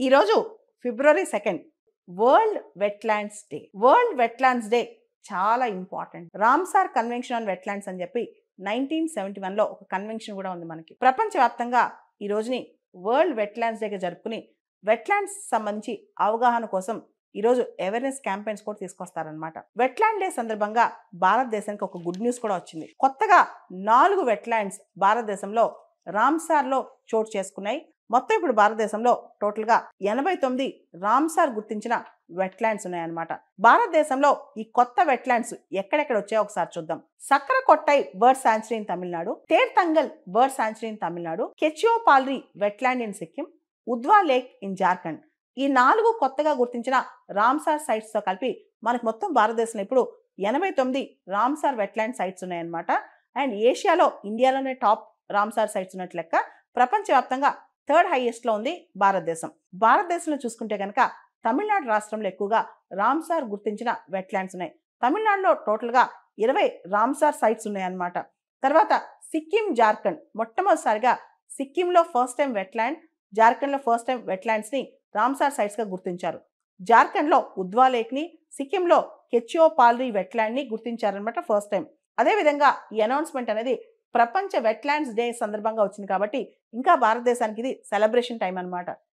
ఈరోజు ఫిబ్రవరి 2 world wetlands day. World wetlands day చాలా important. Ramsar convention on wetlands అని చెప్పి 1971లో ఒక కన్వెన్షన్ కూడా ఉంది మనకి. ప్రపంచవ్యాప్తంగా ఈ రోజుని వరల్డ్ వెట్లాండ్స్ డేగా జరుపుకుని వెట్లాండ్స్ సంబంధించి అవగాహన కోసం ఈరోజు అవేర్నెస్ క్యాంపెయిన్స్ కూడా తీసుకొస్తారనమాట. వెట్లాండ్ డే సందర్భంగా భారతదేశానికి ఒక గుడ్ న్యూస్ కూడా వచ్చింది. కొత్తగా 4 వెట్లాండ్స్ భారతదేశంలో రామ్సార్లో చోటు చేసుకున్నాయి. మొత్తం ఇప్పుడు భారతదేశంలో టోటల్గా 89 రామ్సార్ గుర్తించిన వెట్లాండ్స్ ఉన్నాయన్నమాట. భారతదేశంలో ఈ కొత్త వెట్లాండ్స్ ఎక్కడెక్కడ వచ్చాయో ఒకసారి చూద్దాం. Sakkarakottai bird sanctuary in Tamil Nadu, Therthangal bird sanctuary in Tamil Nadu, Khecheopalri wetland in Sikkim, Udhwa lake in Jharkhand. ఈ 4 కొత్తగా గుర్తించిన రామ్సార్ సైట్స్ తో కలిపి మనకు మొత్తం భారతదేశంలో ఇప్పుడు 89 రామ్సార్ వెట్లాండ్ సైట్స్ ఉన్నాయన్నమాట. అండ్ ఏషియాలో ఇండియాలోనే టాప్ రామ్సార్ సైట్స్ ఉన్నట్లు లెక్క. ప్రపంచవ్యాప్తంగా 3rd హైయెస్ట్ లో ఉంది భారతదేశం. భారతదేశంలో చూసుకుంటే కనుక తమిళనాడు రాష్ట్రంలో ఎక్కువగా రామ్సార్ గుర్తించిన వెట్లాండ్స్ ఉన్నాయి. తమిళనాడులో టోటల్గా 20 రామ్సార్ సైట్స్ ఉన్నాయన్నమాట. తర్వాత సిక్కిం, జార్ఖండ్ మొట్టమొదటిసారిగా సిక్కింలో ఫస్ట్ టైం వెట్లాండ్, జార్ఖండ్లో ఫస్ట్ టైం వెట్లాండ్స్ ని రామ్సార్ సైట్స్ గా గుర్తించారు. జార్ఖండ్లో ఉద్వా లేక్ ని, సిక్కింలో కెచియోపాల్రి వెట్లాండ్ ని గుర్తించారనమాట ఫస్ట్ టైం. అదేవిధంగా ఈ అనౌన్స్మెంట్ అనేది ప్రపంచ వెట్లాండ్స్ డే సందర్భంగా వచ్చింది కాబట్టి ఇంకా భారతదేశానికి ఇది సెలబ్రేషన్ టైం అనమాట.